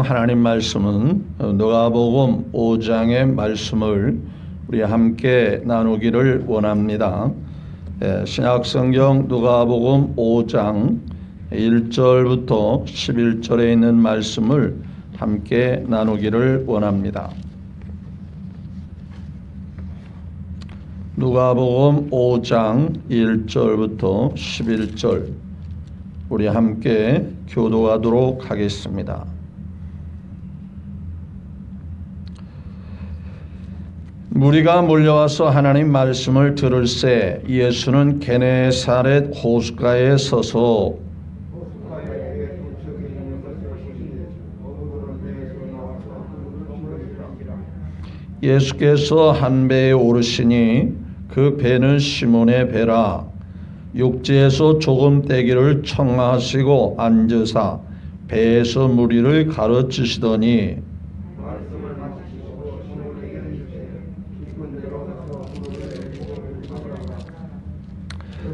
하나님 말씀은 누가복음 5장의 말씀을 우리 함께 나누기를 원합니다. 신약성경 누가복음 5장 1절부터 11절에 있는 말씀을 함께 나누기를 원합니다. 누가복음 5장 1절부터 11절 우리 함께 교도하도록 하겠습니다. 무리가 몰려와서 하나님 말씀을 들을새 예수는 게네사렛 호숫가에 서서 예수께서 한 배에 오르시니 그 배는 시몬의 배라. 육지에서 조금 떼기를 청하시고 앉으사 배에서 무리를 가르치시더니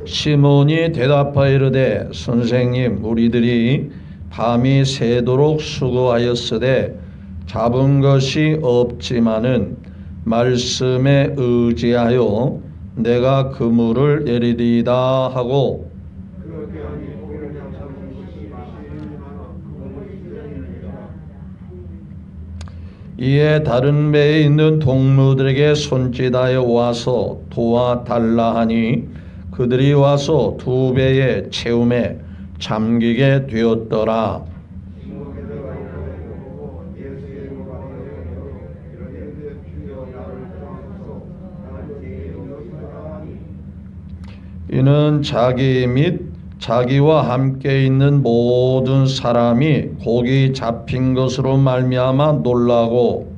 시몬이 대답하여 이르되 선생님, 우리들이 밤이 새도록 수고하였으되 잡은 것이 없지만은 말씀에 의지하여 내가 그물을 내리리이다 하고 이에 다른 배에 있는 동무들에게 손짓하여 와서 도와달라 하니 그들이 와서 두 배의 채움에 잠기게 되었더라. 이는 자기 및 자기와 함께 있는 모든 사람이 고기 잡힌 것으로 말미암아 놀라고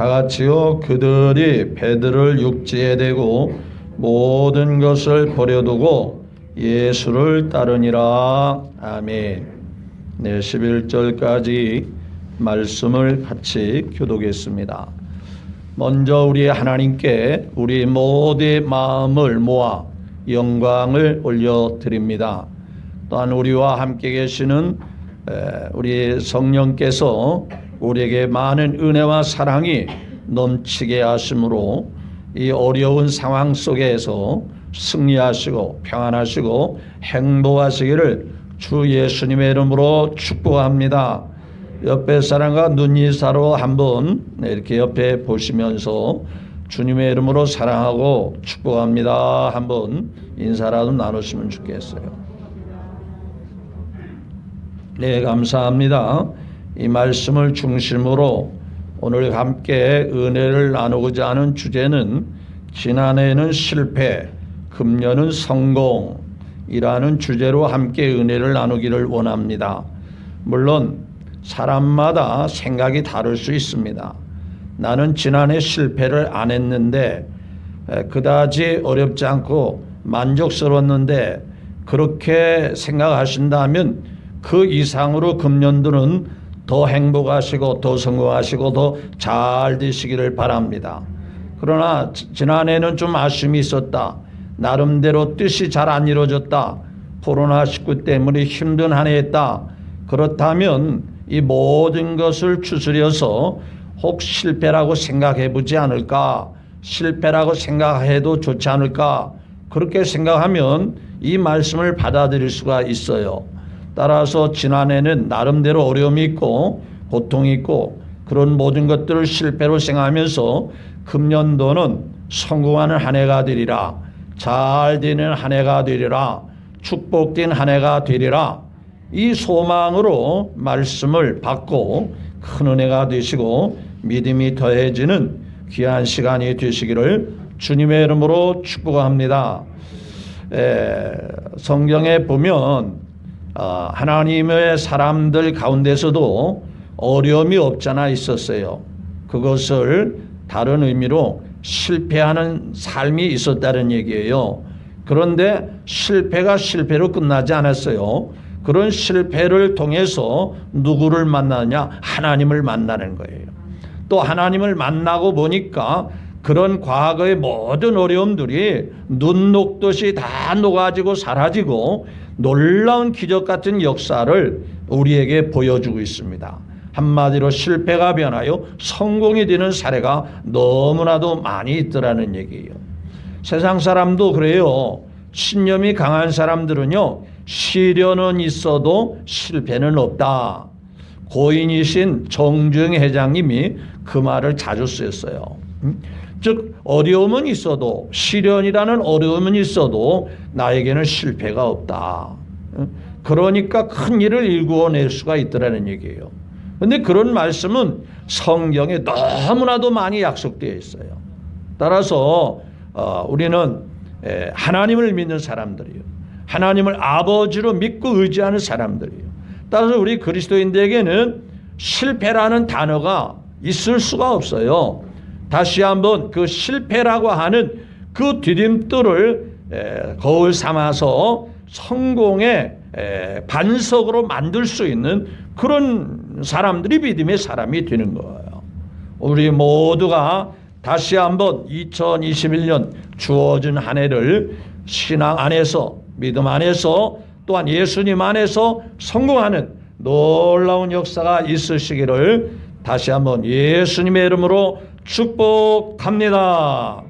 다같이요 그들이 배들을 육지에 대고 모든 것을 버려두고 예수를 따르니라. 아멘. 네, 11절까지 말씀을 같이 교독했습니다. 먼저 우리 하나님께 우리 모두의 마음을 모아 영광을 올려드립니다. 또한 우리와 함께 계시는 우리 성령께서 우리에게 많은 은혜와 사랑이 넘치게 하심으로 이 어려운 상황 속에서 승리하시고 평안하시고 행복하시기를 주 예수님의 이름으로 축복합니다. 옆에 사람과 눈인사로 한번 이렇게 옆에 보시면서 주님의 이름으로 사랑하고 축복합니다. 한번 인사라도 나누시면 좋겠어요. 네, 감사합니다. 이 말씀을 중심으로 오늘 함께 은혜를 나누고자 하는 주제는 지난해에는 실패, 금년은 성공이라는 주제로 함께 은혜를 나누기를 원합니다. 물론 사람마다 생각이 다를 수 있습니다. 나는 지난해 실패를 안 했는데 그다지 어렵지 않고 만족스러웠는데 그렇게 생각하신다면 그 이상으로 금년도는 더 행복하시고 더 성공하시고 더 잘 되시기를 바랍니다. 그러나 지난해는 좀 아쉬움이 있었다. 나름대로 뜻이 잘 안 이루어졌다. 코로나19 때문에 힘든 한 해였다. 그렇다면 이 모든 것을 추스려서 혹 실패라고 생각해 보지 않을까? 실패라고 생각해도 좋지 않을까? 그렇게 생각하면 이 말씀을 받아들일 수가 있어요. 따라서 지난해는 나름대로 어려움이 있고 고통이 있고 그런 모든 것들을 실패로 생각하면서 금년도는 성공하는 한 해가 되리라. 잘 되는 한 해가 되리라. 축복된 한 해가 되리라. 이 소망으로 말씀을 받고 큰 은혜가 되시고 믿음이 더해지는 귀한 시간이 되시기를 주님의 이름으로 축복합니다. 성경에 보면 하나님의 사람들 가운데서도 어려움이 없잖아 있었어요. 그것을 다른 의미로 실패하는 삶이 있었다는 얘기예요. 그런데 실패가 실패로 끝나지 않았어요. 그런 실패를 통해서 누구를 만나느냐? 하나님을 만나는 거예요. 또 하나님을 만나고 보니까 그런 과거의 모든 어려움들이 눈 녹듯이 다 녹아지고 사라지고 놀라운 기적 같은 역사를 우리에게 보여주고 있습니다. 한마디로 실패가 변하여 성공이 되는 사례가 너무나도 많이 있더라는 얘기예요. 세상 사람도 그래요. 신념이 강한 사람들은요, 시련은 있어도 실패는 없다. 고인이신 정주영 회장님이 그 말을 자주 쓰였어요. 즉 어려움은 있어도, 시련이라는 어려움은 있어도 나에게는 실패가 없다. 그러니까 큰 일을 일구어낼 수가 있더라는 얘기예요. 그런데 그런 말씀은 성경에 너무나도 많이 약속되어 있어요. 따라서 우리는 하나님을 믿는 사람들이에요. 하나님을 아버지로 믿고 의지하는 사람들이에요. 따라서 우리 그리스도인들에게는 실패라는 단어가 있을 수가 없어요. 다시 한번 그 실패라고 하는 그 디딤돌을 거울 삼아서 성공의 반석으로 만들 수 있는 그런 사람들이 믿음의 사람이 되는 거예요. 우리 모두가 다시 한번 2021년 주어진 한 해를 신앙 안에서, 믿음 안에서, 또한 예수님 안에서 성공하는 놀라운 역사가 있으시기를 다시 한번 예수님의 이름으로 축복합니다.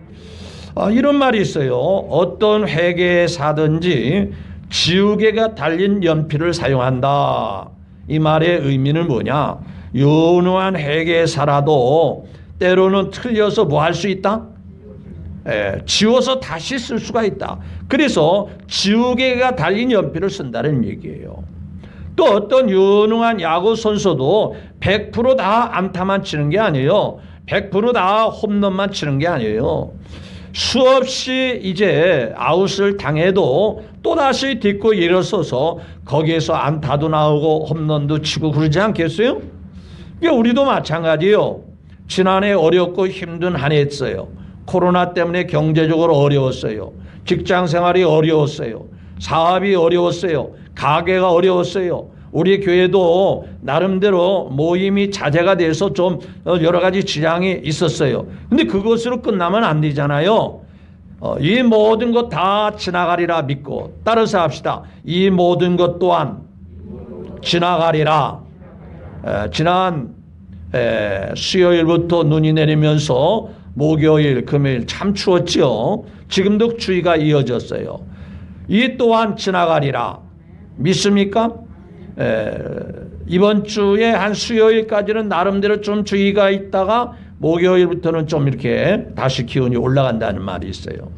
이런 말이 있어요. 어떤 회계사든지 지우개가 달린 연필을 사용한다. 이 말의 의미는 뭐냐? 유능한 회계사라도 때로는 틀려서 뭐 할 수 있다? 지워서 다시 쓸 수가 있다. 그래서 지우개가 달린 연필을 쓴다는 얘기예요. 또 어떤 유능한 야구 선수도 100%다 안타만 치는 게 아니에요. 100%다 홈런만 치는 게 아니에요. 수없이 이제 아웃을 당해도 또다시 딛고 일어서서 거기에서 안타도 나오고 홈런도 치고 그러지 않겠어요? 우리도 마찬가지예요. 지난해 어렵고 힘든 한 해였어요. 코로나 때문에 경제적으로 어려웠어요. 직장 생활이 어려웠어요. 사업이 어려웠어요. 가게가 어려웠어요. 우리 교회도 나름대로 모임이 자제가 돼서 좀 여러 가지 지장이 있었어요. 근데 그것으로 끝나면 안 되잖아요. 이 모든 것 다 지나가리라 믿고 따라서 합시다. 이 모든 것 또한 지나가리라. 지난 수요일부터 눈이 내리면서 목요일, 금요일 참 추웠죠. 지금도 추위가 이어졌어요. 이 또한 지나가리라. 믿습니까? 이번 주에 한 수요일까지는 나름대로 좀 추위가 있다가 목요일부터는 좀 이렇게 다시 기온이 올라간다는 말이 있어요.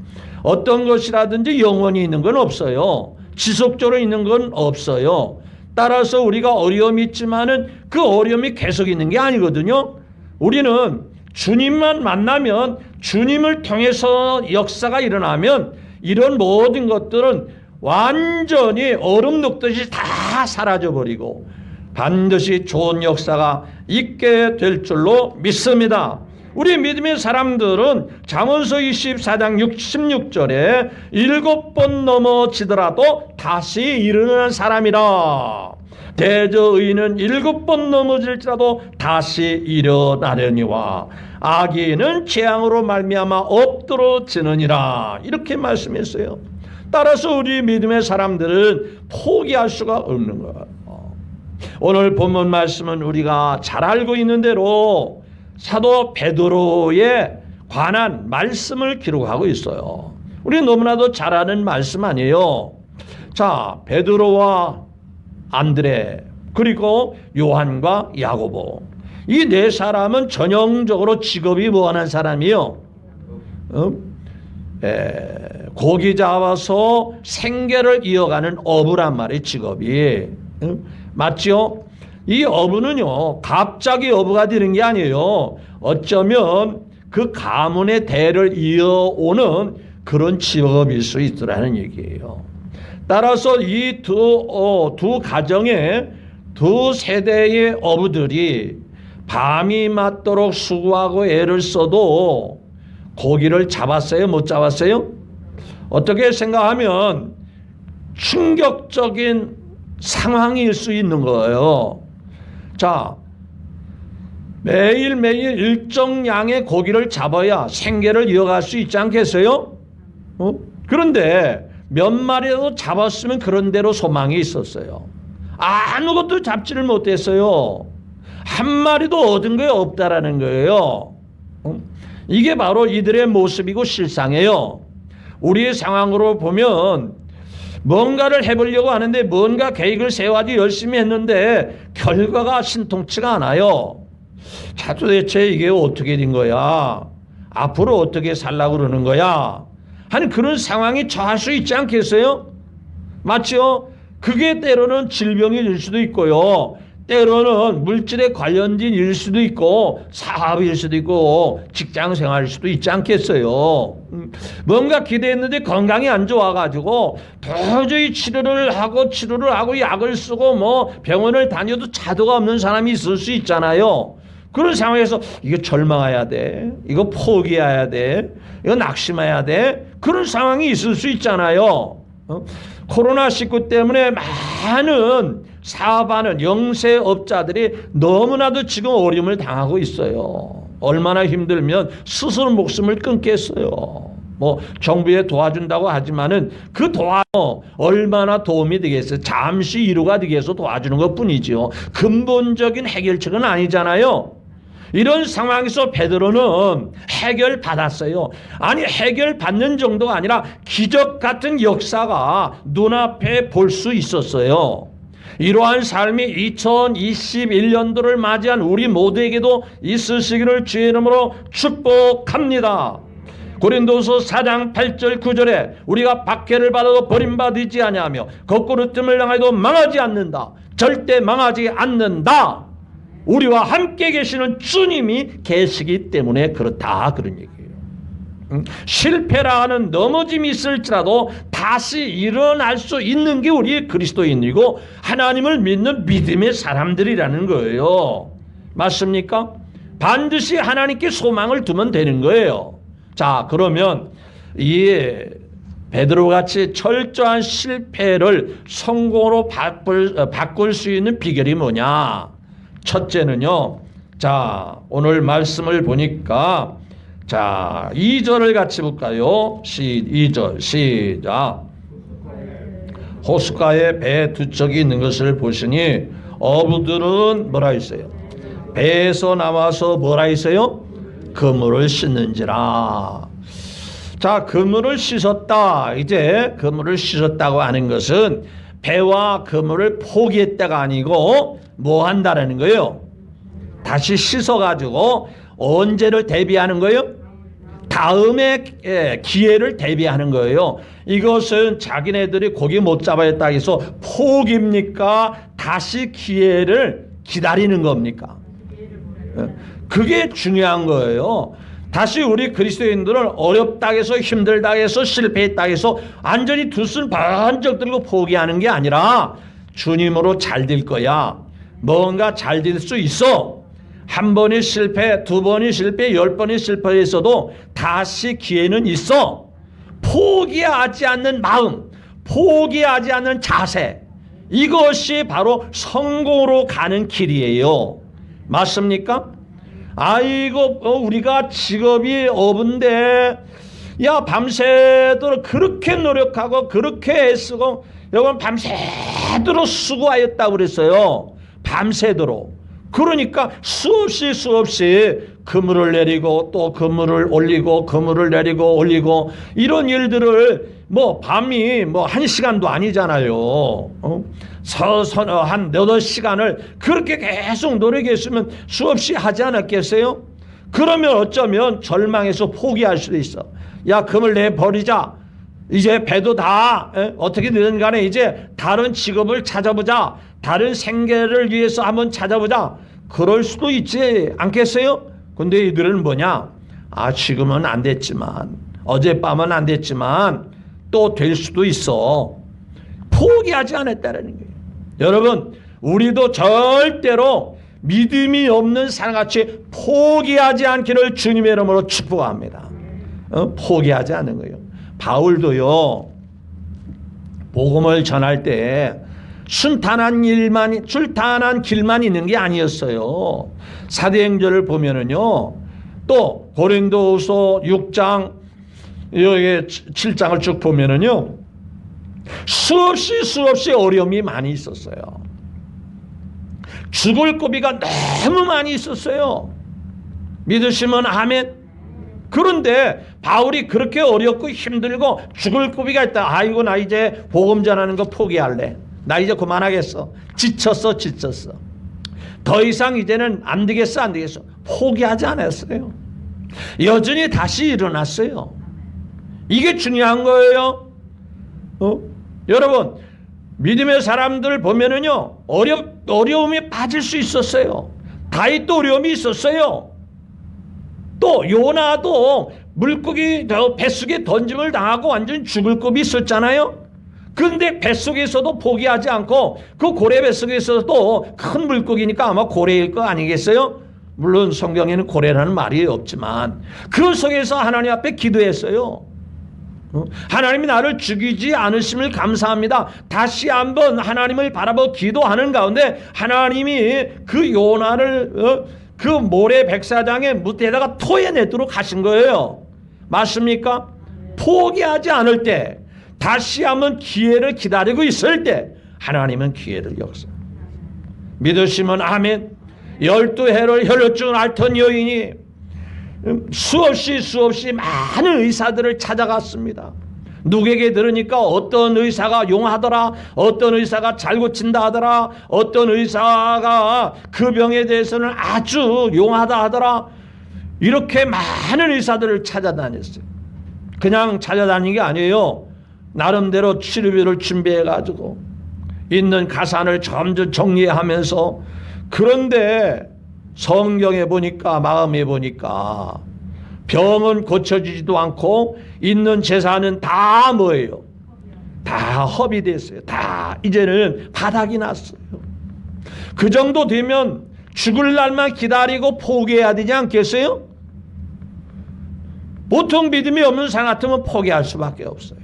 어떤 것이라든지 영원히 있는 건 없어요. 지속적으로 있는 건 없어요. 따라서 우리가 어려움이 있지만은 그 어려움이 계속 있는 게 아니거든요. 우리는 주님만 만나면, 주님을 통해서 역사가 일어나면 이런 모든 것들은 완전히 얼음 녹듯이 다 사라져버리고 반드시 좋은 역사가 있게 될 줄로 믿습니다. 우리 믿음의 사람들은 잠언서 24장 16절에 7번 넘어지더라도 다시 일어나는 사람이라. 대저 의인은 7번 넘어질지라도 다시 일어나려니와 악인은 재앙으로 말미암아 엎드러지느니라. 이렇게 말씀했어요. 따라서 우리 믿음의 사람들은 포기할 수가 없는 거예요. 오늘 본문 말씀은 우리가 잘 알고 있는 대로 사도 베드로에 관한 말씀을 기록하고 있어요. 우리 너무나도 잘 아는 말씀 아니에요. 자, 베드로와 안드레 그리고 요한과 야고보, 이 네 사람은 전형적으로 직업이 뭐하는 사람이요? 고기 잡아서 생계를 이어가는 어부란 말이 직업이. 맞죠? 이 어부는요, 갑자기 어부가 되는 게 아니에요. 어쩌면 그 가문의 대를 이어오는 그런 직업일 수 있더라는 얘기예요. 따라서 이 두 가정의 두 세대의 어부들이 밤이 맞도록 수고하고 애를 써도 고기를 잡았어요? 못 잡았어요? 어떻게 생각하면 충격적인 상황일 수 있는 거예요. 자, 매일매일 일정 양의 고기를 잡아야 생계를 이어갈 수 있지 않겠어요? 그런데 몇 마리라도 잡았으면 그런 대로 소망이 있었어요. 아무것도 잡지를 못했어요. 한 마리도 얻은 게 없다라는 거예요. 이게 바로 이들의 모습이고 실상이에요. 우리의 상황으로 보면 뭔가를 해보려고 하는데 뭔가 계획을 세워가지고 열심히 했는데 결과가 신통치가 않아요. 자, 도대체 이게 어떻게 된 거야? 앞으로 어떻게 살라고 그러는 거야? 하는 그런 상황이 처할 수 있지 않겠어요? 맞죠? 그게 때로는 질병일 수도 있고요. 때로는 물질에 관련된 일 수도 있고 사업일 수도 있고 직장 생활일 수도 있지 않겠어요. 뭔가 기대했는데 건강이 안 좋아가지고 도저히 치료를 하고 약을 쓰고 뭐 병원을 다녀도 차도가 없는 사람이 있을 수 있잖아요. 그런 상황에서 이거 절망해야 돼. 이거 포기해야 돼. 이거 낙심해야 돼. 그런 상황이 있을 수 있잖아요. 코로나19 때문에 많은 사업하는 영세업자들이 너무나도 지금 어려움을 당하고 있어요. 얼마나 힘들면 스스로 목숨을 끊겠어요. 뭐 정부에 도와준다고 하지만은 그 얼마나 도움이 되겠어요. 잠시 위로가 되기 위해서 도와주는 것뿐이죠. 근본적인 해결책은 아니잖아요. 이런 상황에서 베드로는 해결받았어요. 아니 해결받는 정도가 아니라 기적 같은 역사가 눈앞에 볼 수 있었어요. 이러한 삶이 2021년도를 맞이한 우리 모두에게도 있으시기를 주의 이름으로 축복합니다. 고린도서 4장 8절 9절에 우리가 박해를 받아도 버림받지 아니하며 거꾸로 뜸을 당해도 망하지 않는다. 절대 망하지 않는다. 우리와 함께 계시는 주님이 계시기 때문에 그렇다, 그런 얘기예요. 실패라 하는 넘어짐이 있을지라도 다시 일어날 수 있는 게 우리 그리스도인이고 하나님을 믿는 믿음의 사람들이라는 거예요. 맞습니까? 반드시 하나님께 소망을 두면 되는 거예요. 자, 그러면 이 베드로같이 철저한 실패를 성공으로 바꿀 수 있는 비결이 뭐냐? 첫째는요. 자, 오늘 말씀을 보니까 자, 2절을 같이 볼까요? 2절 시작. 호숫가에 배 두 척이 있는 것을 보시니 어부들은 뭐라 했어요? 배에서 나와서 뭐라 했어요? 그물을 씻는지라. 자, 그물을 씻었다. 이제 그물을 씻었다고 하는 것은 배와 그물을 포기했다가 아니고 뭐 한다라는 거예요? 다시 씻어가지고 언제를 대비하는 거예요? 다음에 기회를 대비하는 거예요. 이것은 자기네들이 고기 못 잡아야겠다 해서 포기입니까? 다시 기회를 기다리는 겁니까? 그게 중요한 거예요. 다시 우리 그리스도인들은 어렵다 해서 힘들다 해서 실패했다 해서 완전히 두 손 번쩍 들고 포기하는 게 아니라 주님으로 잘 될 거야. 뭔가 잘 될 수 있어. 한 번이 실패, 두 번이 실패, 10번이 실패했어도 다시 기회는 있어. 포기하지 않는 마음, 포기하지 않는 자세, 이것이 바로 성공으로 가는 길이에요. 맞습니까? 아이고 우리가 직업이 어부인데 야 밤새도록 그렇게 노력하고 그렇게 애쓰고 여러분 밤새도록 수고하였다고 그랬어요. 밤새도록. 그러니까 수없이 그물을 내리고 또 그물을 올리고 그물을 내리고 올리고 이런 일들을 뭐 밤이 뭐 1시간도 아니잖아요. 한 8시간을 그렇게 계속 노력했으면 수없이 하지 않았겠어요? 그러면 어쩌면 절망해서 포기할 수도 있어. 야, 그물 내버리자. 이제 배도 다 어떻게든 간에 이제 다른 직업을 찾아보자. 다른 생계를 위해서 한번 찾아보자. 그럴 수도 있지 않겠어요? 근데 이들은 뭐냐? 아, 지금은 안 됐지만, 어젯밤은 안 됐지만 또 될 수도 있어. 포기하지 않았다는 거예요. 여러분, 우리도 절대로 믿음이 없는 사람같이 포기하지 않기를 주님의 이름으로 축복합니다. 포기하지 않는 거예요. 바울도요, 복음을 전할 때 순탄한 길만 있는 게 아니었어요. 사도행전을 보면은요, 또 고린도후서 6장 여기 7장을 쭉 보면은요, 수없이 어려움이 많이 있었어요. 죽을 고비가 너무 많이 있었어요. 믿으시면 아멘. 그런데 바울이 그렇게 어렵고 힘들고 죽을 고비가 있다. 아이고, 나 이제 복음 전하는 거 포기할래. 나 이제 그만하겠어. 지쳤어. 더 이상 이제는 안 되겠어. 포기하지 않았어요. 여전히 다시 일어났어요. 이게 중요한 거예요. 여러분, 믿음의 사람들 보면은요, 어려움에 빠질 수 있었어요. 다윗도 어려움이 있었어요. 또 요나도 물고기 뱃속에 던짐을 당하고 완전 죽을 겁이 있었잖아요. 그런데 뱃속에서도 포기하지 않고 그 고래 뱃속에서도 큰 물고기니까 아마 고래일 거 아니겠어요? 물론 성경에는 고래라는 말이 없지만 그 속에서 하나님 앞에 기도했어요. 하나님이 나를 죽이지 않으심을 감사합니다. 다시 한번 하나님을 바라보고 기도하는 가운데 하나님이 그 요나를 그 모래 백사장의 무대에다가 토해내도록 하신 거예요. 맞습니까? 포기하지 않을 때, 다시 한번 기회를 기다리고 있을 때 하나님은 기회를 역사. 믿으시면 아멘. 12해를 혈루증을 앓던 여인이 수없이 많은 의사들을 찾아갔습니다. 누구에게 들으니까 어떤 의사가 용하더라, 어떤 의사가 잘 고친다 하더라, 어떤 의사가 그 병에 대해서는 아주 용하다 하더라. 이렇게 많은 의사들을 찾아다녔어요. 그냥 찾아다니는 게 아니에요. 나름대로 치료비를 준비해가지고 있는 가산을 점점 정리하면서. 그런데 성경에 보니까, 마음에 보니까 병은 고쳐지지도 않고 있는 재산은 다 뭐예요? 다 허비 됐어요. 다 이제는 바닥이 났어요. 그 정도 되면 죽을 날만 기다리고 포기해야 되지 않겠어요? 보통 믿음이 없는 사람 같으면 포기할 수밖에 없어요.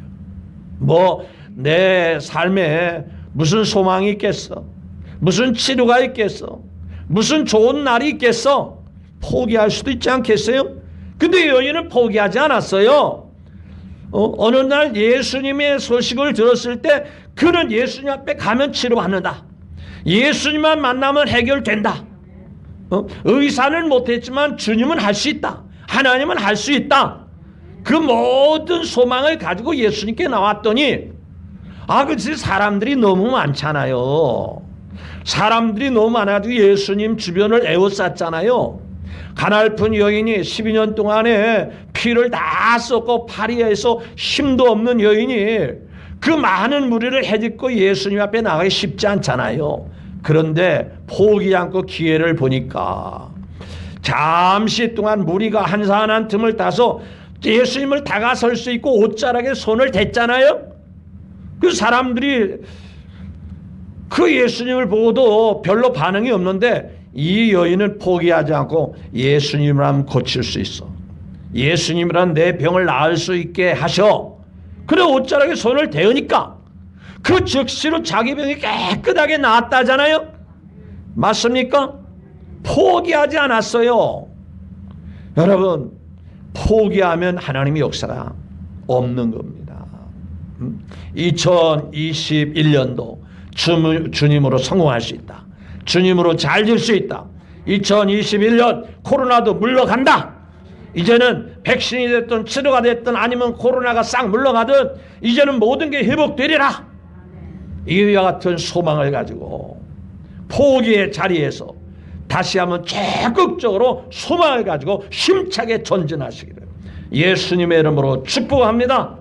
내 삶에 무슨 소망이 있겠어? 무슨 치료가 있겠어? 무슨 좋은 날이 있겠어? 포기할 수도 있지 않겠어요? 근데 여인은 포기하지 않았어요. 어느 날 예수님의 소식을 들었을 때 그는 예수님 앞에 가면 치료받는다. 예수님만 만나면 해결된다. 의사는 못했지만 주님은 할 수 있다. 하나님은 할 수 있다. 그 모든 소망을 가지고 예수님께 나왔더니 그치, 사람들이 너무 많잖아요. 사람들이 너무 많아가지고 예수님 주변을 에워쌌잖아요. 가냘픈 여인이 12년 동안에 피를 다 쏟고 파리에서 힘도 없는 여인이 그 많은 무리를 헤집고 예수님 앞에 나가기 쉽지 않잖아요. 그런데 포기하지 않고 기회를 보니까 잠시 동안 무리가 한산한 틈을 타서 예수님을 다가설 수 있고 옷자락에 손을 댔잖아요. 그 사람들이 그 예수님을 보고도 별로 반응이 없는데 이 여인은 포기하지 않고 예수님이라면 고칠 수 있어. 예수님이란 내 병을 나을 수 있게 하셔. 그래 옷자락에 손을 대으니까 그 즉시로 자기 병이 깨끗하게 나았다잖아요. 맞습니까? 포기하지 않았어요. 여러분, 포기하면 하나님의 역사가 없는 겁니다. 2021년도 주님으로 성공할 수 있다. 주님으로 잘 될 수 있다. 2021년 코로나도 물러간다. 이제는 백신이 됐든 치료가 됐든 아니면 코로나가 싹 물러가든 이제는 모든 게 회복되리라. 이와 같은 소망을 가지고 포기의 자리에서 다시 한번 적극적으로 소망을 가지고 힘차게 전진하시기를 예수님의 이름으로 축복합니다.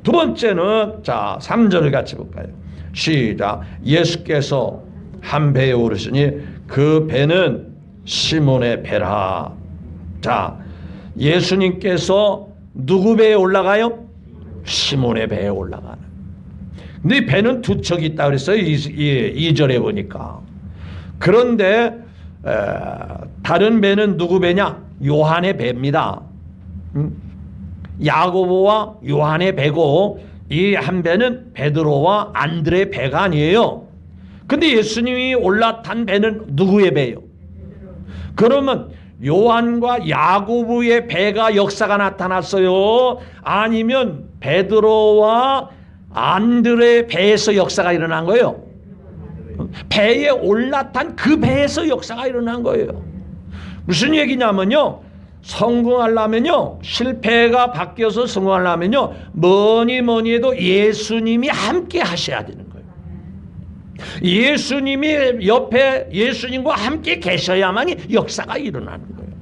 두 번째는 3절을 같이 볼까요? 시작. 예수께서 한 배에 오르시니 그 배는 시몬의 배라. 예수님께서 누구 배에 올라가요? 시몬의 배에 올라가는. 근데 이 배는 두 척이 있다 그랬어요. 2절에 보니까. 그런데 다른 배는 누구 배냐? 요한의 배입니다. 야고보와 요한의 배고 이 한 배는 베드로와 안드레 배가 아니에요. 근데 예수님이 올라탄 배는 누구의 배요? 그러면 요한과 야고보의 배가 역사가 나타났어요? 아니면 베드로와 안드레의 배에서 역사가 일어난 거예요? 배에 올라탄 그 배에서 역사가 일어난 거예요. 무슨 얘기냐면요, 성공하려면요, 실패가 바뀌어서 성공하려면요, 뭐니 해도 예수님이 함께 하셔야 되는 거예요. 예수님이 옆에 예수님과 함께 계셔야만이 역사가 일어나는 거예요.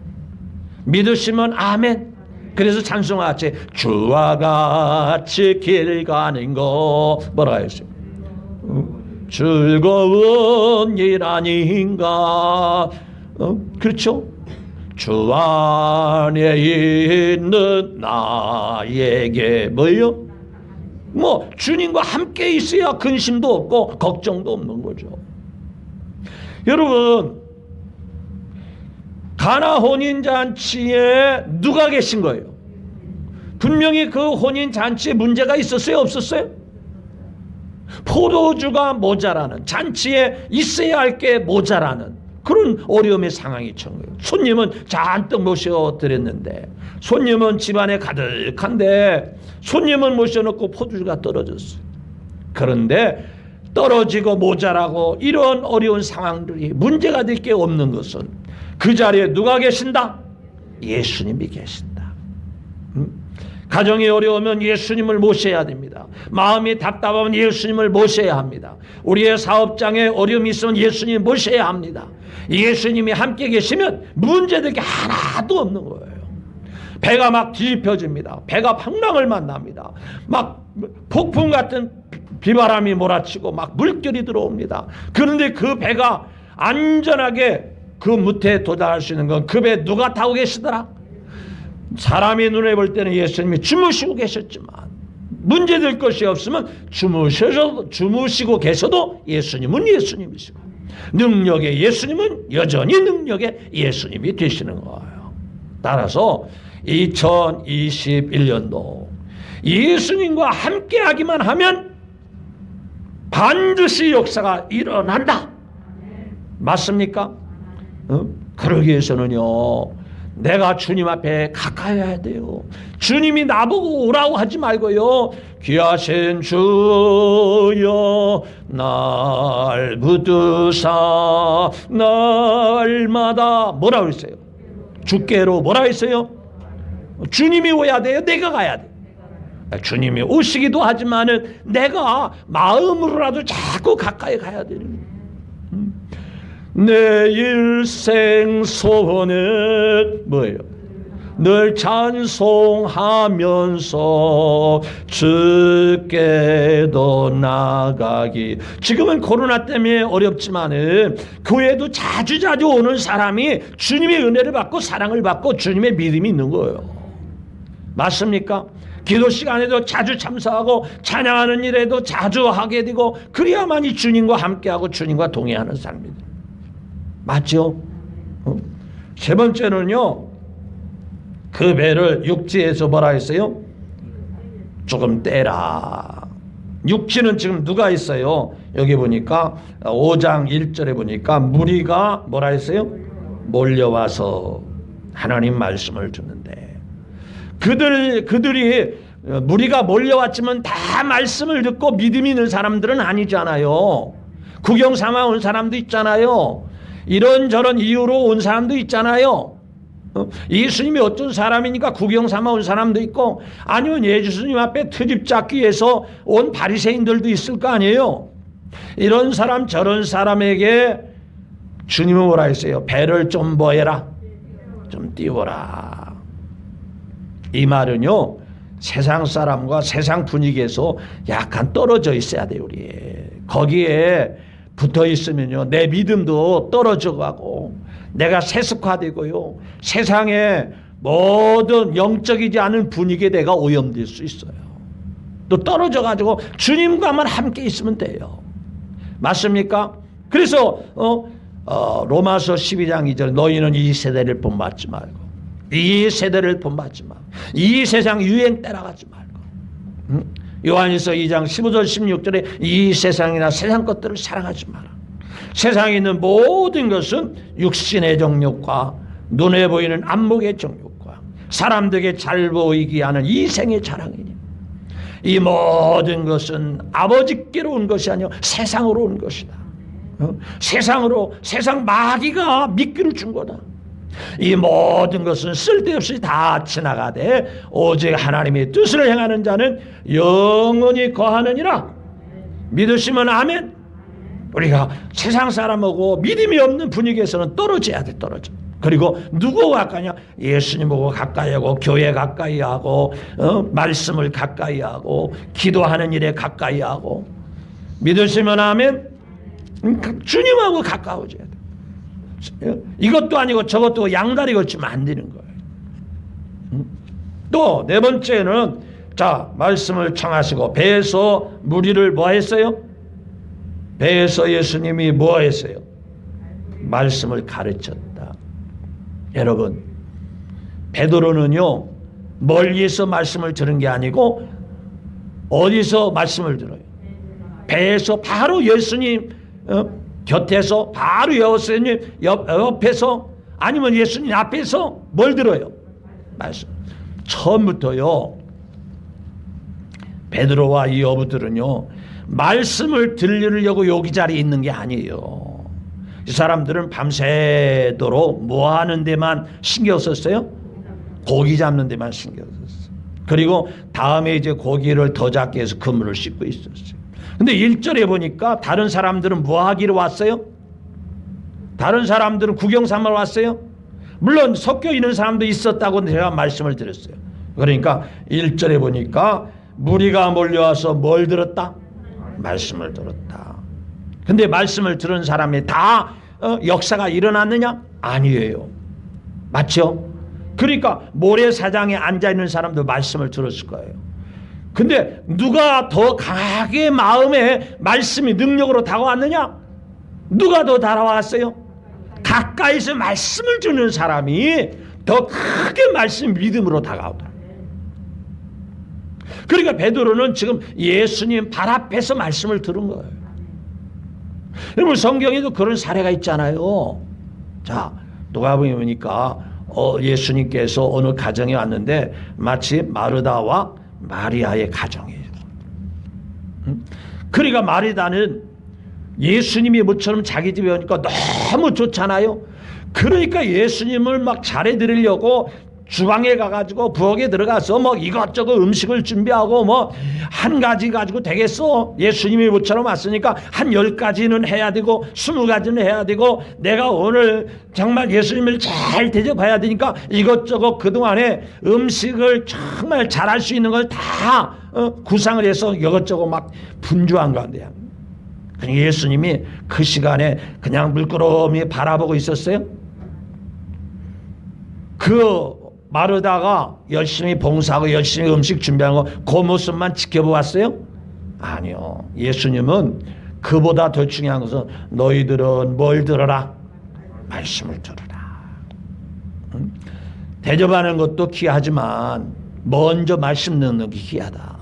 믿으시면 아멘. 그래서 찬송하지, 주와 같이 길 가는 거 뭐라 했어요? 즐거운 일 아닌가? 그렇죠? 주 안에 있는 나에게 뭐요? 뭐 주님과 함께 있어야 근심도 없고 걱정도 없는 거죠. 여러분, 가나 혼인잔치에 누가 계신 거예요? 분명히 그 혼인잔치에 문제가 있었어요? 없었어요? 포도주가 모자라는, 잔치에 있어야 할 게 모자라는 그런 어려움의 상황이 처한 거예요. 손님은 잔뜩 모셔드렸는데, 손님은 집안에 가득한데 손님은 모셔놓고 포도주가 떨어졌어요. 그런데 떨어지고 모자라고 이런 어려운 상황들이 문제가 될 게 없는 것은 그 자리에 누가 계신다? 예수님이 계신다. 가정이 어려우면 예수님을 모셔야 됩니다. 마음이 답답하면 예수님을 모셔야 합니다. 우리의 사업장에 어려움이 있으면 예수님 모셔야 합니다. 예수님이 함께 계시면 문제될 게 하나도 없는 거예요. 배가 막 뒤집혀집니다. 배가 풍랑을 만납니다. 막 폭풍 같은 비바람이 몰아치고 막 물결이 들어옵니다. 그런데 그 배가 안전하게 그 무태에 도달할 수 있는 건 그 배 누가 타고 계시더라? 사람이 눈에 볼 때는 예수님이 주무시고 계셨지만 문제될 것이 없으면 주무시고 계셔도 예수님은 예수님이시고 능력의 예수님은 여전히 능력의 예수님이 되시는 거예요. 따라서 2021년도 예수님과 함께하기만 하면 반드시 역사가 일어난다. 맞습니까? 그러기 위해서는요, 내가 주님 앞에 가까이 해야 돼요. 주님이 나보고 오라고 하지 말고요, 귀하신 주여 날 붙드사 날마다 뭐라고 했어요? 주께로 뭐라고 했어요? 주님이 오야 돼요? 내가 가야 돼요? 주님이 오시기도 하지만은 내가 마음으로라도 자꾸 가까이 가야 되는 거예요. 내 일생 소원은 뭐예요? 늘 찬송하면서 주께도 나가기. 지금은 코로나 때문에 어렵지만은 교회도 자주자주 오는 사람이 주님의 은혜를 받고 사랑을 받고 주님의 믿음이 있는 거예요. 맞습니까? 기도 시간에도 자주 참석하고 찬양하는 일에도 자주 하게 되고 그래야만이 주님과 함께하고 주님과 동행하는 삶입니다. 맞죠? 세 번째는요, 그 배를 육지에서 뭐라 했어요? 조금 떼라. 육지는 지금 누가 있어요? 여기 보니까 5장 1절에 보니까 무리가 뭐라 했어요? 몰려와서 하나님 말씀을 듣는데, 그들이 무리가 몰려왔지만 다 말씀을 듣고 믿음이 있는 사람들은 아니잖아요. 구경 삼아 온 사람도 있잖아요. 이런저런 이유로 온 사람도 있잖아요. 예수님이 어떤 사람이니까 구경 삼아 온 사람도 있고, 아니면 예수님 앞에 트집 잡기 위해서 온 바리새인들도 있을 거 아니에요. 이런 사람 저런 사람에게 주님은 뭐라 했어요? 배를 좀 뭐해라? 좀 띄워라. 이 말은요, 세상 사람과 세상 분위기에서 약간 떨어져 있어야 돼요. 우리 거기에 붙어 있으면요, 내 믿음도 떨어져 가고 내가 세습화되고요, 세상에 모든 영적이지 않은 분위기에 내가 오염될 수 있어요. 또 떨어져 가지고 주님과만 함께 있으면 돼요. 맞습니까? 그래서 로마서 12장 2절, 너희는 이 세대를 본받지 말고, 이 세대를 본받지 말고, 이 세상 유행 따라가지 말고, 요한일서 2장 15절 16절에 이 세상이나 세상 것들을 사랑하지 마라. 세상에 있는 모든 것은 육신의 정욕과 눈에 보이는 안목의 정욕과 사람들에게 잘 보이게 하는 이생의 자랑이니 이 모든 것은 아버지께로 온 것이 아니요 세상으로 온 것이다. 세상 마귀가 미끼를 준 거다. 이 모든 것은 쓸데없이 다 지나가되 오직 하나님의 뜻을 행하는 자는 영원히 거하느니라. 믿으시면 아멘. 우리가 세상 사람하고 믿음이 없는 분위기에서는 떨어져야 돼. 떨어져. 그리고 누구와 가까이냐? 예수님하고 가까이 하고 교회 가까이 하고 말씀을 가까이 하고 기도하는 일에 가까이 하고 믿으시면 아멘. 주님하고 가까워져야 돼. 이것도 아니고 저것도 양다리 걸치면 안 되는 거예요. 또 네 번째는 자 말씀을 청하시고 배에서 무리를 뭐 했어요? 배에서 예수님이 뭐 했어요? 말씀을 가르쳤다. 여러분 베드로는요 멀리서 말씀을 들은 게 아니고 어디서 말씀을 들어요? 배에서 바로 예수님 곁에서 바로 예수님 옆에서 아니면 예수님 앞에서 뭘 들어요? 말씀. 처음부터요 베드로와 이 어부들은요 말씀을 들으려고 여기 자리에 있는 게 아니에요. 이 사람들은 밤새도록 뭐 하는 데만 신경 썼어요? 고기 잡는 데만 신경 썼어요. 그리고 다음에 이제 고기를 더 잡기 위해서 그물을 씻고 있었어요. 근데 1절에 보니까 다른 사람들은 뭐 하기로 왔어요? 다른 사람들은 구경 삼으러 왔어요? 물론 섞여 있는 사람도 있었다고 제가 말씀을 드렸어요. 그러니까 1절에 보니까 무리가 몰려와서 뭘 들었다? 말씀을 들었다. 근데 말씀을 들은 사람이 다 역사가 일어났느냐? 아니에요. 맞죠? 그러니까 모래사장에 앉아있는 사람도 말씀을 들었을 거예요. 근데 누가 더 강하게 마음에 말씀이 능력으로 다가왔느냐? 누가 더 다가왔어요? 가까이서 말씀을 듣는 사람이 더 크게 말씀 믿음으로 다가오더라. 그러니까 베드로는 지금 예수님 발 앞에서 말씀을 들은 거예요. 여러분 성경에도 그런 사례가 있잖아요. 자 누가복음에 보니까 예수님께서 어느 가정에 왔는데 마치 마르다와 마리아의 가정이에요. 그러니까 마리다는 예수님이 모처럼 자기 집에 오니까 너무 좋잖아요. 그러니까 예수님을 막 잘해드리려고 주방에 가가지고 부엌에 들어가서 뭐 이것저것 음식을 준비하고 뭐 한 가지 가지고 되겠어? 예수님이 모처럼 왔으니까 한 10가지는 해야 되고 20가지는 해야 되고 내가 오늘 정말 예수님을 잘 대접해야 되니까 이것저것 그동안에 음식을 정말 잘할 수 있는 걸 다 구상을 해서 이것저것 막 분주한 가운데야. 예수님이 그 시간에 그냥 물끄러미 바라보고 있었어요? 그 마르다가 열심히 봉사하고 열심히 음식 준비하는 거 그 모습만 지켜보았어요? 아니요. 예수님은 그보다 더 중요한 것은 너희들은 뭘 들어라? 말씀을 들어라. 대접하는 것도 귀하지만 먼저 말씀 듣는 게 귀하다.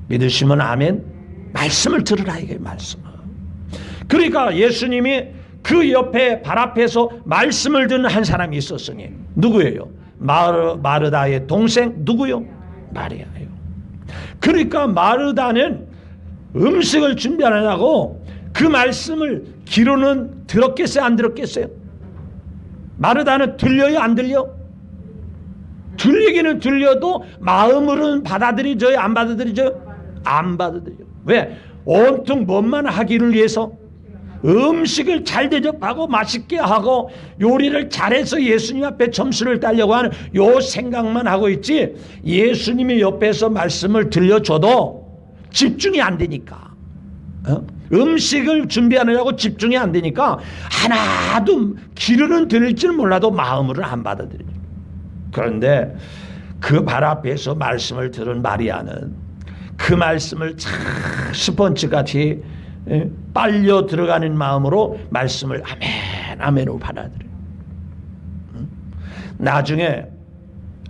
믿으시면 아멘. 말씀을 들으라 이게 말씀을. 그러니까 예수님이 그 옆에 발 앞에서 말씀을 듣는 한 사람이 있었으니 누구예요? 마르다의 동생 누구요? 마리아예요. 그러니까 마르다는 음식을 준비하느라고 그 말씀을 귀로는 들었겠어요? 안 들었겠어요? 마르다는 들려요? 안 들려? 들리기는 들려도 마음으로는 받아들이져요? 안 받아들이져요? 안 받아들여요. 왜? 온통 뭔만 하기를 위해서 음식을 잘 대접하고 맛있게 하고 요리를 잘해서 예수님 앞에 점수를 따려고 하는 요 생각만 하고 있지 예수님이 옆에서 말씀을 들려줘도 집중이 안 되니까 음식을 준비하느라고 집중이 안 되니까 하나도 귀로는 들릴지는 몰라도 마음으로는 안 받아들여요. 그런데 그 발 앞에서 말씀을 들은 마리아는 그 말씀을 참 스펀지같이 빨려 들어가는 마음으로 말씀을 아멘 아멘으로 받아들여요. 나중에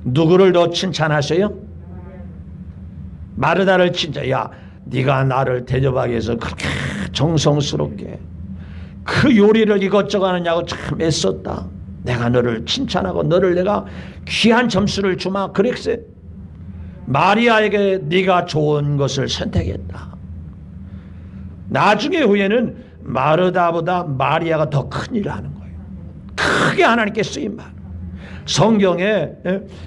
누구를 더 칭찬하세요? 마르다를 칭찬. 야 네가 나를 대접하기 위해서 그렇게 정성스럽게 그 요리를 이것저것 하느냐고 참 애썼다. 내가 너를 칭찬하고 너를 내가 귀한 점수를 주마 그랬어요. 마리아에게 네가 좋은 것을 선택했다. 나중에 후에는 마르다보다 마리아가 더 큰 일을 하는 거예요. 크게 하나님께 쓰임 말. 성경에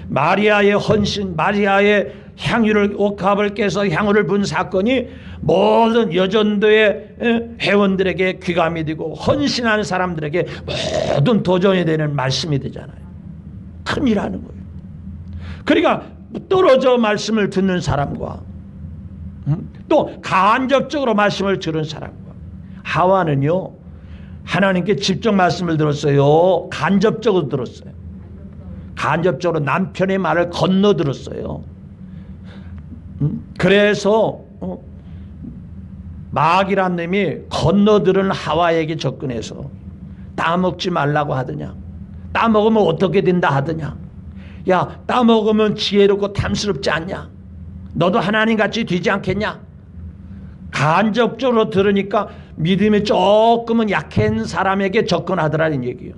마리아의 헌신, 마리아의 향유를 옥합을 깨서 향유를 분 사건이 모든 여전도의 회원들에게 귀감이 되고 헌신하는 사람들에게 모든 도전이 되는 말씀이 되잖아요. 큰 일 하는 거예요. 그러니까 떨어져 말씀을 듣는 사람과 또 간접적으로 말씀을 들은 사람과 하와는요 하나님께 직접 말씀을 들었어요. 간접적으로 들었어요. 간접적으로 남편의 말을 건너 들었어요. 그래서 마귀란 놈이 건너들은 하와에게 접근해서 따먹지 말라고 하더냐, 따먹으면 어떻게 된다 하더냐, 야 따먹으면 지혜롭고 탐스럽지 않냐, 너도 하나님같이 되지 않겠냐. 간접적으로 들으니까 믿음이 조금은 약한 사람에게 접근하더라는 얘기예요.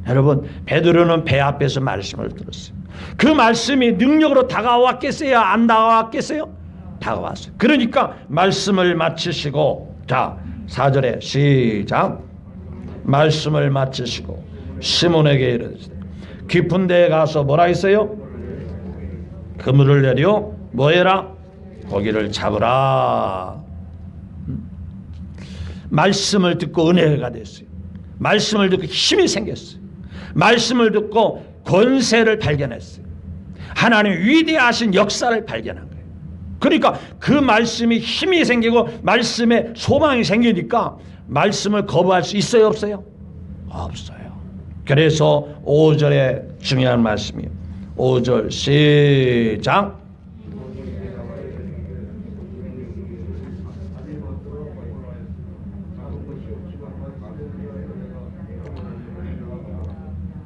여러분 베드로는 배 앞에서 말씀을 들었어요. 그 말씀이 능력으로 다가왔겠어요? 안 다가왔겠어요? 다가왔어요. 그러니까 말씀을 마치시고, 자 4절에 시작. 말씀을 마치시고 시몬에게 이르시되 깊은 데에 가서 뭐라 했어요? 그물을 내려 뭐해라? 고기를 잡으라. 말씀을 듣고 은혜가 됐어요. 말씀을 듣고 힘이 생겼어요. 말씀을 듣고 권세를 발견했어요. 하나님 위대하신 역사를 발견한 거예요. 그러니까 그 말씀이 힘이 생기고 말씀에 소망이 생기니까 말씀을 거부할 수 있어요, 없어요? 없어요. 그래서 5절에 중요한 말씀이에요. 5절 시작.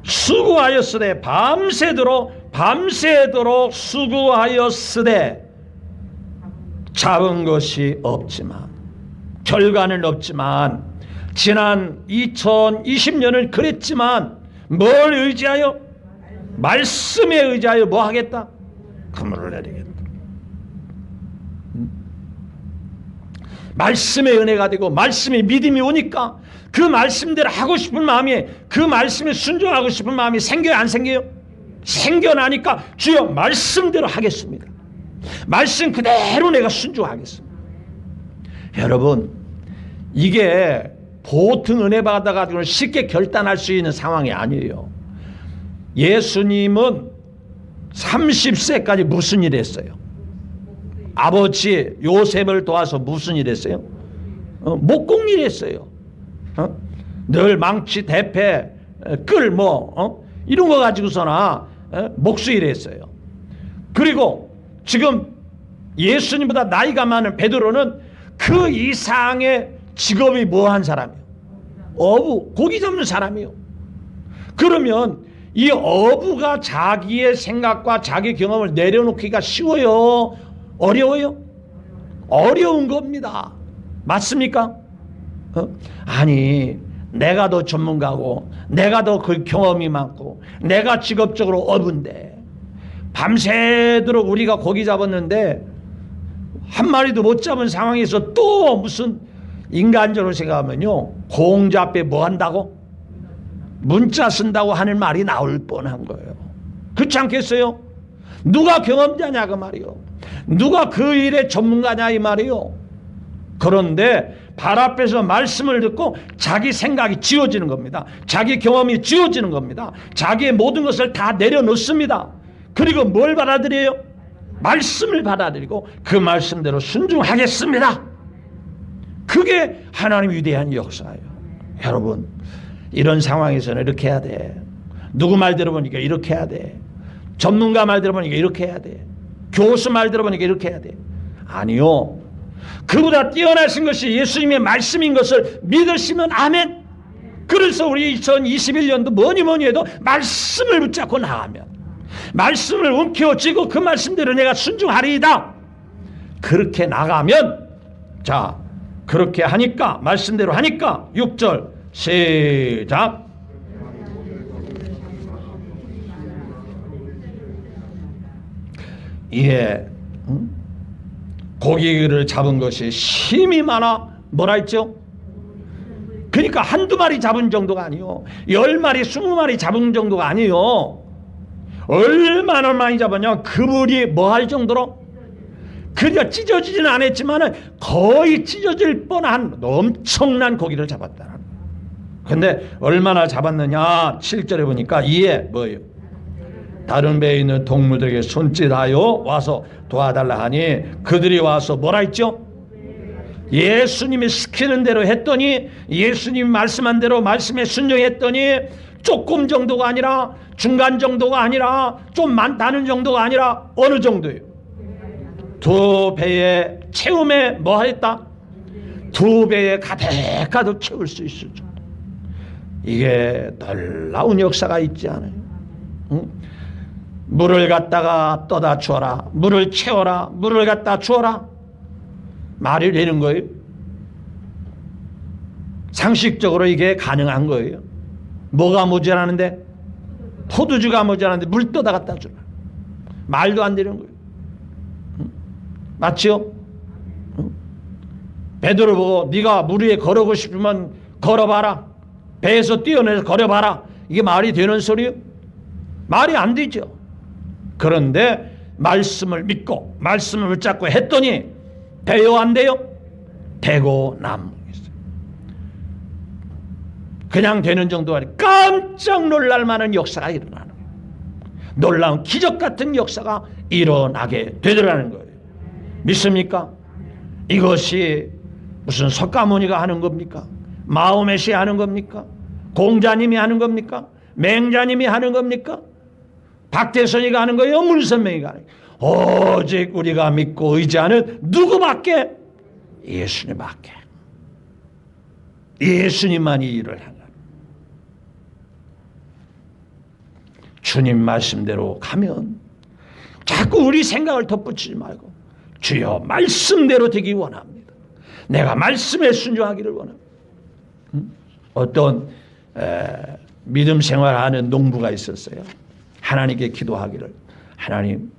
수고하였으되 밤새도록 수고하였으되 잡은 것이 없지만, 결과는 없지만, 지난 2020년을 그랬지만 뭘 의지하여? 말씀에 의지하여 뭐 하겠다? 그물을 내리겠다. 말씀의 은혜가 되고 말씀의 믿음이 오니까 그 말씀대로 하고 싶은 마음이, 그 말씀에 순종하고 싶은 마음이 생겨요, 안 생겨요? 생겨나니까 주여 말씀대로 하겠습니다. 말씀 그대로 내가 순종하겠습니다. 여러분 이게 보통 은혜 받아가지고 쉽게 결단할 수 있는 상황이 아니에요. 예수님은 30세까지 무슨 일 했어요? 아버지 요셉을 도와서 무슨 일 했어요? 목공일 했어요. 늘 망치, 대패, 끌 이런 거 가지고서나 목수일 했어요. 그리고 지금 예수님보다 나이가 많은 베드로는 그 이상의 직업이 뭐한 사람이에요? 어부, 고기 잡는 사람이에요. 그러면 이 어부가 자기의 생각과 자기 경험을 내려놓기가 쉬워요? 어려워요? 어려운 겁니다. 맞습니까? 아니 내가 더 전문가고 내가 더 그 경험이 많고 내가 직업적으로 어부인데 밤새도록 우리가 고기 잡았는데 한 마리도 못 잡은 상황에서 또 무슨 인간적으로 생각하면요, 공자 앞에 뭐 한다고? 문자 쓴다고 하는 말이 나올 뻔한 거예요. 그렇지 않겠어요? 누가 경험자냐 그 말이요, 누가 그 일의 전문가냐 이 말이요. 그런데 발 앞에서 말씀을 듣고 자기 생각이 지워지는 겁니다. 자기 경험이 지워지는 겁니다. 자기의 모든 것을 다 내려놓습니다. 그리고 뭘 받아들여요? 말씀을 받아들이고 그 말씀대로 순종하겠습니다. 그게 하나님 위대한 역사예요. 여러분 이런 상황에서는 이렇게 해야 돼. 누구 말 들어보니까 이렇게 해야 돼. 전문가 말 들어보니까 이렇게 해야 돼. 교수 말 들어보니까 이렇게 해야 돼. 아니요, 그보다 뛰어나신 것이 예수님의 말씀인 것을 믿으시면 아멘. 그래서 우리 2021년도 뭐니 해도 말씀을 붙잡고 나가면, 말씀을 움켜쥐고 그 말씀대로 내가 순종하리이다, 그렇게 나가면, 자 그렇게 하니까, 말씀대로 하니까 6절 시작. 이에 고기를 잡은 것이 심히 많아. 뭐라 했죠? 그러니까 한두 마리 잡은 정도가 아니요, 10마리 20마리 잡은 정도가 아니요. 얼마나 많이 잡았냐. 그물이 뭐 할 정도로, 그냥 찢어지지는 않았지만 거의 찢어질 뻔한 엄청난 고기를 잡았다. 근데 얼마나 잡았느냐. 7절에 보니까 이에 뭐예요? 다른 배에 있는 동무들에게 손짓하여 와서 도와달라 하니 그들이 와서 뭐라 했죠? 예수님이 시키는 대로 했더니, 예수님이 말씀한 대로 말씀에 순종했더니 조금 정도가 아니라, 중간 정도가 아니라, 좀 많다는 정도가 아니라 어느 정도예요? 2배의 채움에 뭐 했다? 2배에 가득가득 채울 수 있을 정도. 이게 놀라운 역사가 있지 않아요? 응? 물을 갖다가 떠다 주어라, 물을 채워라, 물을 갖다 주어라. 말이 되는 거예요? 상식적으로 이게 가능한 거예요? 뭐가 모자라는데? 포도주가 모자라는데 물 떠다 갖다 주라. 말도 안 되는 거예요. 응? 맞죠? 응? 베드로 보고 네가 물 위에 걸어보고 싶으면 걸어봐라, 배에서 뛰어내서 걸어봐라. 이게 말이 되는 소리요? 말이 안 되죠. 그런데 말씀을 믿고 말씀을 붙잡고 했더니 돼요, 안 돼요? 되고 남는 있어요. 그냥 되는 정도가 아니라 깜짝 놀랄 만한 역사가 일어나는 거예요. 놀라운 기적 같은 역사가 일어나게 되더라는 거예요. 믿습니까? 이것이 무슨 석가모니가 하는 겁니까? 마호메시 하는 겁니까? 공자님이 하는 겁니까? 맹자님이 하는 겁니까? 박대선이가 하는 거예요? 문선명이가 하는 거예요? 오직 우리가 믿고 의지하는 누구밖에? 예수님밖에. 예수님만이 일을 하는. 주님 말씀대로 가면 자꾸 우리 생각을 덧붙이지 말고 주여 말씀대로 되기 원합니다. 내가 말씀에 순종하기를 원합니다. 어떤 믿음 생활하는 농부가 있었어요. 하나님께 기도하기를, 하나님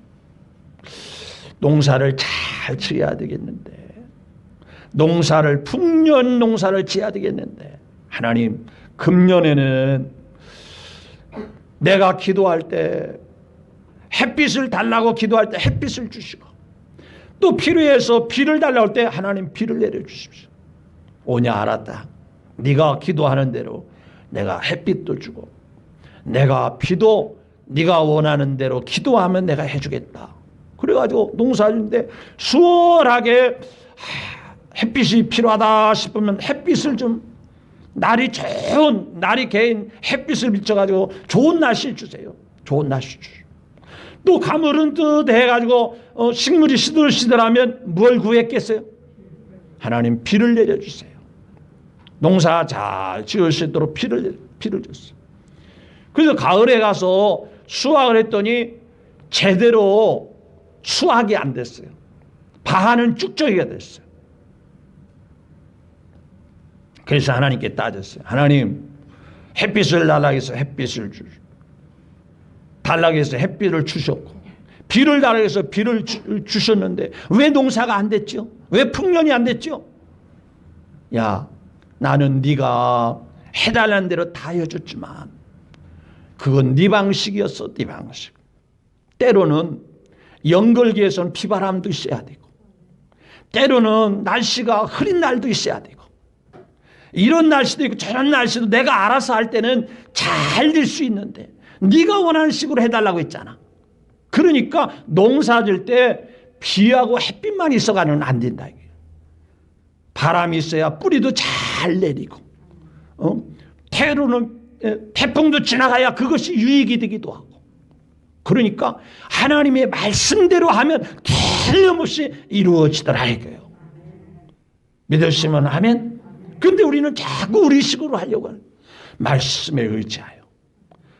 농사를 잘 지어야 되겠는데, 농사를 풍년 농사를 지어야 되겠는데, 하나님 금년에는 내가 기도할 때 햇빛을 달라고 기도할 때 햇빛을 주시고, 또 필요해서 비를 달라고 할 때 하나님 비를 내려주십시오. 오냐 알았다. 네가 기도하는 대로 내가 햇빛도 주고 내가 비도 네가 원하는 대로 기도하면 내가 해주겠다. 그래가지고 농사짓는데 수월하게 햇빛이 필요하다 싶으면 햇빛을 좀, 날이 좋은, 날이 개인 햇빛을 비춰가지고 좋은 날씨 주세요. 좋은 날씨 주세요. 또 가물은 뜻 해가지고 식물이 시들시들하면 뭘 구했겠어요? 하나님 비를 내려주세요. 농사 잘 지을 수 있도록 비를 줬어요. 그래서 가을에 가서 수확을 했더니 제대로 수확이 안 됐어요. 바하는 쭉정이가 됐어요. 그래서 하나님께 따졌어요. 하나님, 햇빛을 달라고 해서 햇빛을 달라고 해서 햇빛을 주셨고, 비를 달라고 해서 비를 주셨는데 왜 농사가 안 됐죠? 왜 풍년이 안 됐죠? 야, 나는 네가 해달라는 대로 다 해줬지만 그건 네 방식이었어. 네 방식. 때로는 연걸기에서는 비바람도 있어야 되고, 때로는 날씨가 흐린 날도 있어야 되고, 이런 날씨도 있고 저런 날씨도 내가 알아서 할 때는 잘 될 수 있는데 네가 원하는 식으로 해달라고 했잖아. 그러니까 농사질 때 비하고 햇빛만 있어가는 안 된다. 바람이 있어야 뿌리도 잘 내리고, 때로는 태풍도 지나가야 그것이 유익이 되기도 하고. 그러니까 하나님의 말씀대로 하면 틀림없이 이루어지더라 이거예요. 믿으시면 아멘. 근데 우리는 자꾸 우리 식으로 하려고 하는, 말씀에 의지하여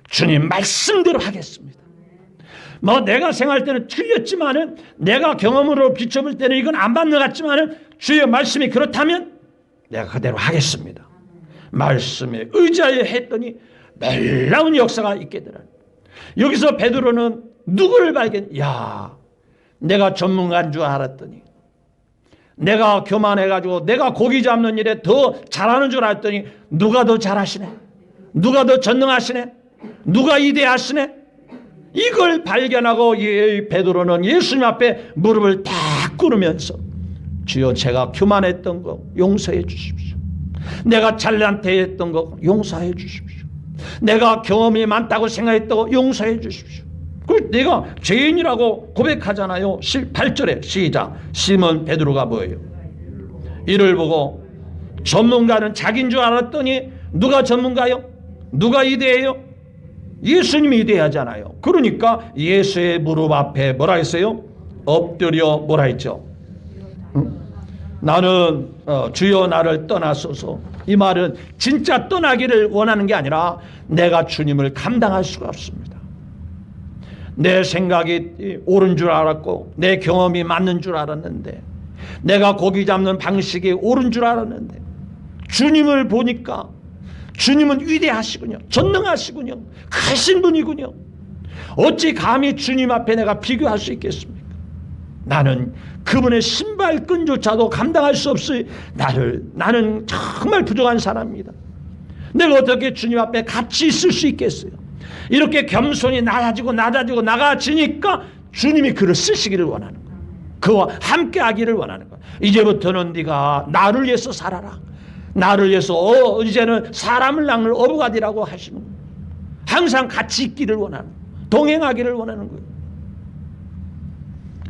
주님 말씀대로 하겠습니다. 뭐 내가 생각할 때는 틀렸지만은, 내가 경험으로 비춰볼 때는 이건 안 맞는 것 같지만은 주의 말씀이 그렇다면 내가 그대로 하겠습니다. 말씀에 의지하여 했더니 놀라운 역사가 있게 되라. 여기서 베드로는 누구를 야, 내가 전문가인 줄 알았더니, 내가 교만해가지고 내가 고기 잡는 일에 더 잘하는 줄 알았더니 누가 더 잘하시네? 누가 더 전능하시네? 누가 이대하시네? 이걸 발견하고 베드로는 예수님 앞에 무릎을 딱 꿇으면서 주여, 제가 교만했던 거 용서해 주십시오. 내가 잘난태했던 거 용서해 주십시오. 내가 경험이 많다고 생각했던 거 용서해 주십시오. 내가 죄인이라고 고백하잖아요. 8절에 시작. 시몬 베드로가 뭐예요? 이를 보고 전문가는 자기인 줄 알았더니 누가 전문가요? 누가 이대해요? 예수님이 이대하잖아요. 그러니까 예수의 무릎 앞에 뭐라 했어요? 엎드려 뭐라 했죠? 나는 주여 나를 떠나소서. 이 말은 진짜 떠나기를 원하는 게 아니라 내가 주님을 감당할 수가 없습니다. 내 생각이 옳은 줄 알았고 내 경험이 맞는 줄 알았는데, 내가 고기 잡는 방식이 옳은 줄 알았는데, 주님을 보니까 주님은 위대하시군요. 전능하시군요. 크신 분이군요. 어찌 감히 주님 앞에 내가 비교할 수 있겠습니까? 나는 그분의 신발끈조차도 감당할 수 없이 나는 정말 부족한 사람입니다. 내가 어떻게 주님 앞에 같이 있을 수 있겠어요? 이렇게 겸손히 나가지니까 주님이 그를 쓰시기를 원하는 거예요. 그와 함께 하기를 원하는 거예요. 이제부터는 네가 나를 위해서 살아라. 나를 위해서 이제는 사람을 낚는 어부가디라고 하시는 거예요. 항상 같이 있기를 원하는 거예요. 동행하기를 원하는 거예요.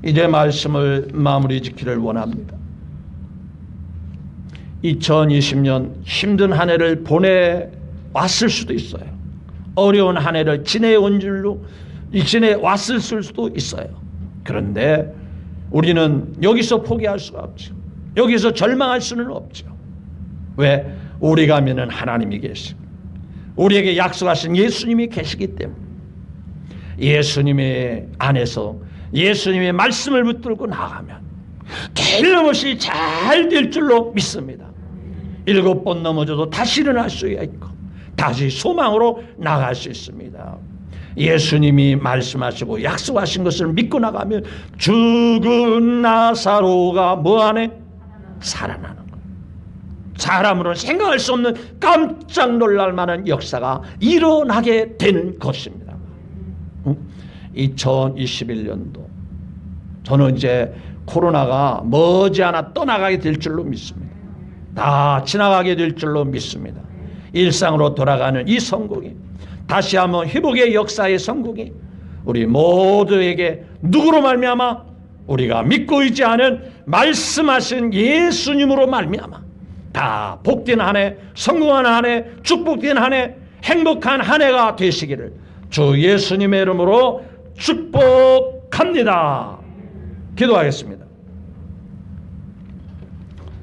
이제 말씀을 마무리 짓기를 원합니다. 2020년 힘든 한 해를 보내왔을 수도 있어요. 어려운 한 해를 지내왔을 수도 있어요. 그런데 우리는 여기서 포기할 수가 없죠. 여기서 절망할 수는 없죠. 왜? 우리가 믿는 하나님이 계시고 우리에게 약속하신 예수님이 계시기 때문에, 예수님의 안에서 예수님의 말씀을 붙들고 나가면 틀림없이 잘 될 줄로 믿습니다. 7번 넘어져도 다시 일어날 수 있고 다시 소망으로 나갈 수 있습니다. 예수님이 말씀하시고 약속하신 것을 믿고 나가면 죽은 나사로가 뭐하네? 살아나는 거예요. 사람으로는 생각할 수 없는 깜짝 놀랄 만한 역사가 일어나게 되는 것입니다. 2021년도 저는 이제 코로나가 머지않아 떠나가게 될 줄로 믿습니다. 다 지나가게 될 줄로 믿습니다. 일상으로 돌아가는 이 성공이, 다시 한번 회복의 역사의 성공이 우리 모두에게 누구로 말미암아? 우리가 믿고 있지 않은 말씀하신 예수님으로 말미암아 다 복된 한 해, 성공한 한 해, 축복된 한 해, 행복한 한 해가 되시기를 주 예수님의 이름으로 축복합니다. 기도하겠습니다.